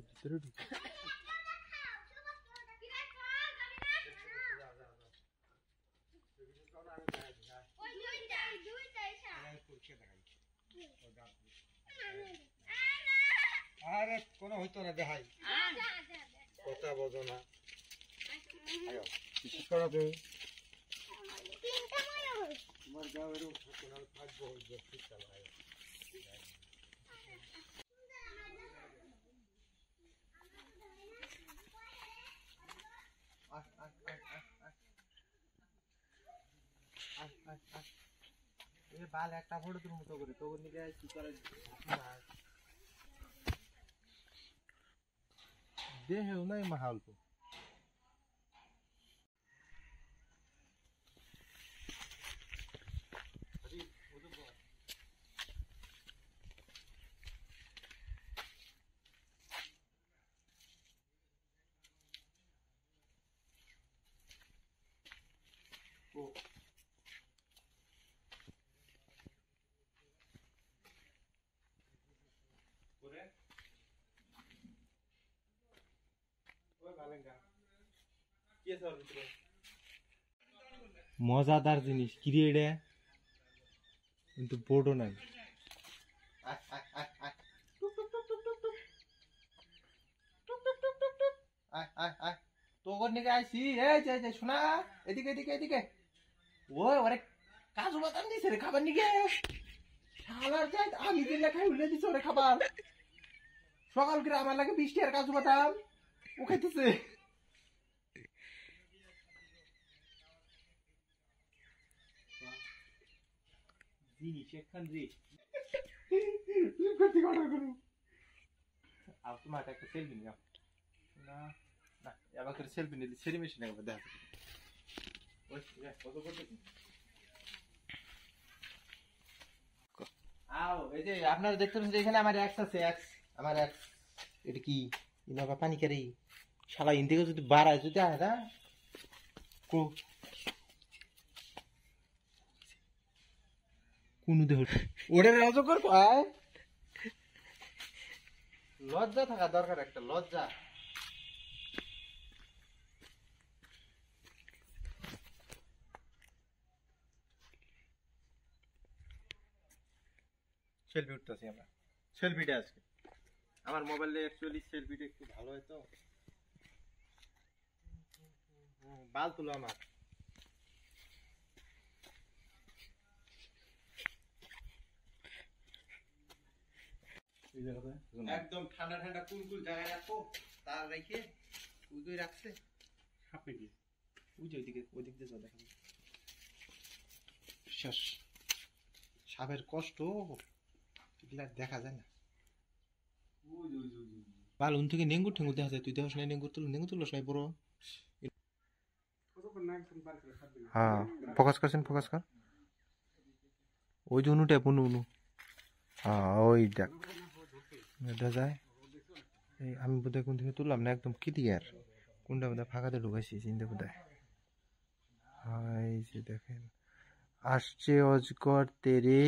ভিতরে ঢুকে আরে কোনো হইতো না দেখাই কথা বোঝো না বিশেষ করো তুমি তোমার গাঁয়ের থাকবো শীতকাল হয় বাল একটা ফটো তোর মতো করে তোর নিকে কি করে দেহেও নাই মাহাল তো মজাদার জিনিস কি রে এটা কিন্তু বোর্ডও নাই তোর নিকে আইসি শোনা এদিকে এদিকে এদিকে ওই ওরে কাজু বাদাম দিছে রে খাবার নিকে শালার যাই আমি দিলে খাই উল্লে দিছে ওরে খাবার সকাল করে আমার লাগে 20 টাকার কাজু বাদাম ও খাইতেছে জিনিস একখান রে করতে অর্ডার করু আর তোমার একটা সেলফি নিও না না এবার করে সেলফি নিলি সেরি মেশিন একবার দেখা ওই কত করতে আও এই যে আপনারা দেখতে পাচ্ছেন এখানে আমার এক্স আছে এক্স আমার এক্স এটা কি ইনাবা পানি করে শালা ইন থেকে যদি বাড়ায় যদি আয় না কো কোন দেহ ওরে রাজ কর পায় লজ্জা থাকা দরকার একটা লজ্জা সেলফি উঠতেছি আমরা সেলফিটা আজকে আমার মোবাইলে অ্যাকচুয়ালি সেলফিটা একটু ভালো হয় তো বাল তুলো আমার একদম ঠান্ডা ঠান্ডা কুলকুল জায়গায় রাখো তার রেখে ওই রাখছে সাপ নাকি ওই যে ওইদিক দিয়ে দেখা শেষ সাপের কষ্ট এগুলা দেখা যায় না বালুন থেকে নেঙ্গুর ঠেঙ্গুর দেখা যায় তুই দেখাস না নেঙ্গুর তুলস নাই বড় হ্যাঁ ফোকাস কর ওই যে উনুটা উনু হ্যাঁ ওই দেখ এটা যায় এই আমি বোধহয় কোন থেকে তুললাম না একদম ক্লিয়ার কোনটা বোধহয় ফাঁকাতে ঢুকাইছি চিন্তা বোধহয় হাই যে দেখেন আসছে অজগর তেরে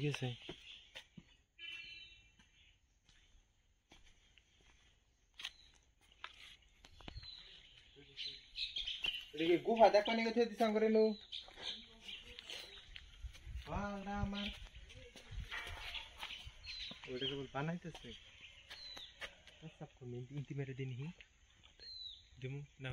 গেছে এদিকে গুহা দেখো নি কোথায় দিছাম করে নো আমার ওটা কেবল বানাইতেছে সব কোন ইন্টি মেরে দিনহি দিমু না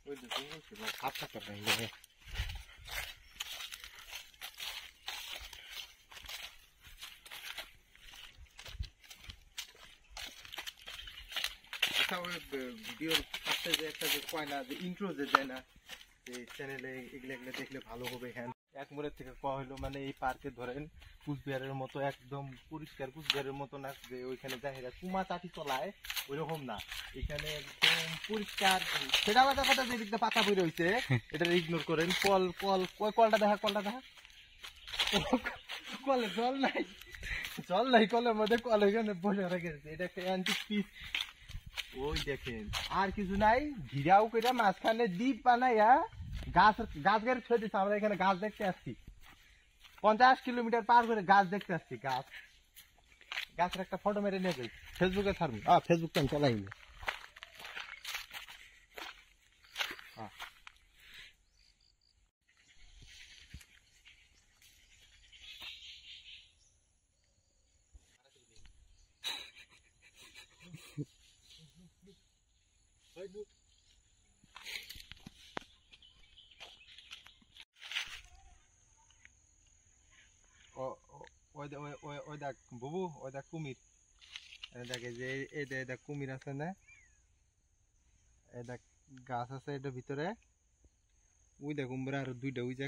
ওই তো জঙ্গল ছিল, সাপ থাকতে পারে। আচ্ছা, ওই ভিডিওর ফার্স্টে যে একটা যে কয় না, যে ইন্ট্রো যে দেয় না, যে চ্যানেলে এগুলো এগুলো দেখলে ভালো হবে। হ্যাঁ, এক মোড়ের থেকে কয়া হইলো মানে এই পার্কে ধরেন কুচবিহারের মতো একদম পরিষ্কার, কুচবিহারের মতো না যে ওইখানে জাহিরা কুমা চাটি চলায় ওইরকম না, এখানে একদম পরিষ্কার। সেটা আলাদা কথা, যে দিকটা পাতা বই রয়েছে এটা ইগনোর করেন। কল কল কলটা দেখা, কলটা দেখা, কলে জল নাই, জল নাই কলের মধ্যে, কল ওইখানে বসে রেখেছে। এটা একটা অ্যান্টিক পিস। ওই দেখেন আর কিছু নাই, ঘিরাও করে মাঝখানে দ্বীপ বানাইয়া গাছ গাছ গাড়ি ছড়ে দিচ্ছে। আমরা এখানে গাছ দেখতে আসছি, 50 কিলোমিটার পার করে গাছ দেখতে আসছি। গাছ, গাছের একটা ফটো মেরে নিয়ে যাই, ফেসবুকে ছাড়বো। ফেসবুক তো আমি চালাই না। ওই দেখ বুবু, ওই দেখ কুমির, দেখে যে এই দেখ কুমির আছে না, এই দেখ গাছ আছে এটার ভিতরে। ওই দেখ কুমির আর দুইটা, ওই যে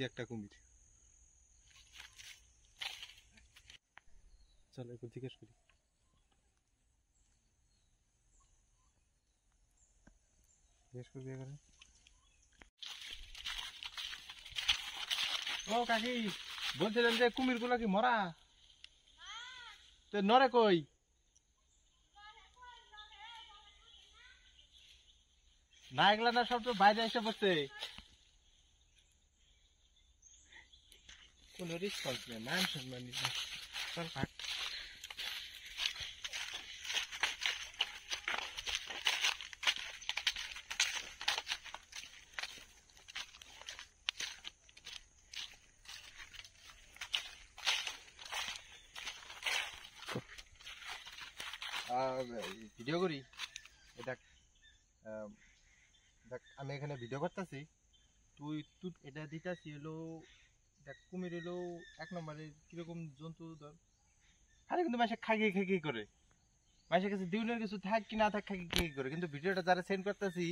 একটা কুমির। চলো একটু জিজ্ঞেস করি। জিজ্ঞেস করবি এখানে। ও কাকি, বলছিলেন যে কুমির গুলো কি মরা? তো নরে কই? না এগুলা না, সব তো বাইরে এসে পড়ছে। কোন রেসপন্স নেই, মান সম্মান নেই। চল থাক। ভিডিও করি, দেখ দেখ আমি এখানে ভিডিও করতেছি, তুই তুই এটা দিতেছি হলো। দেখ কুমির হলো 1 নম্বরে কিরকম জন্তু, ধর খালি কিন্তু মাসে খাগি খাগি করে, মাসের কাছে দিনের কিছু থাক কি না থাক খাগি খাগি করে, কিন্তু ভিডিওটা যারা সেন্ড করতেছি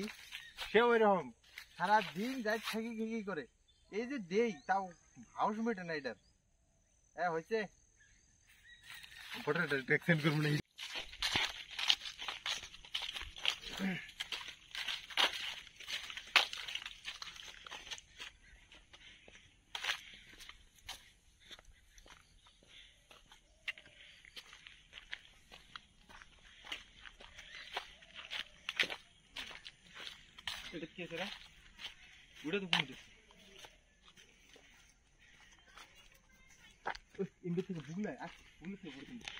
সে ওই রকম সারাদিন যাই খাগি খাগি করে। এই যে দেই তাও হাউস মেটে না এটার। হ্যাঁ হয়েছে, ফটোটা সেন্ড করবো না। এটা কি আছে রে? ওটা তো বুঝতে ইন্দ্র থেকে বুগলায় আস, বুগলা থেকে পড়ে কিন্তু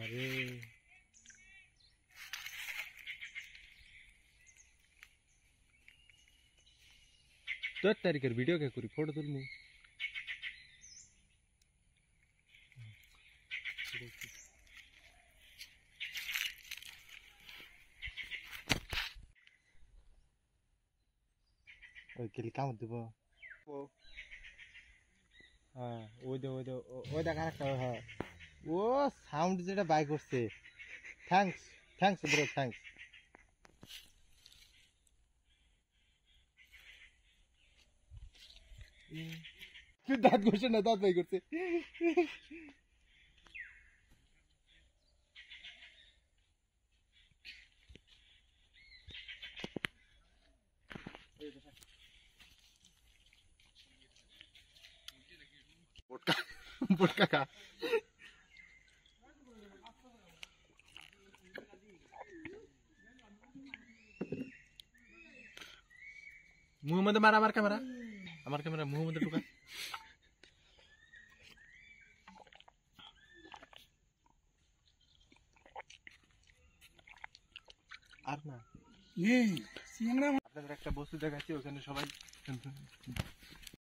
আরে 10 তারিখের ভিডিও কে করি, ফটো তুলমু। ওই কেলি কামড় দিব। ও হ্যাঁ, ওই দেখ আরেকটা। হ্যাঁ, ও সাউন্ড যেটা বাই করছে। Thanks, thanks bro, thanks. দাঁত ঘষে না, দাঁত বাই করছে। বোটকা, বোটকা খা। মুহের মধ্যে মার আমার ক্যামেরা মুহের মধ্যে ঢুকা আর না আপনাদের একটা বস্তু দেখাচ্ছি ওখানে সবাই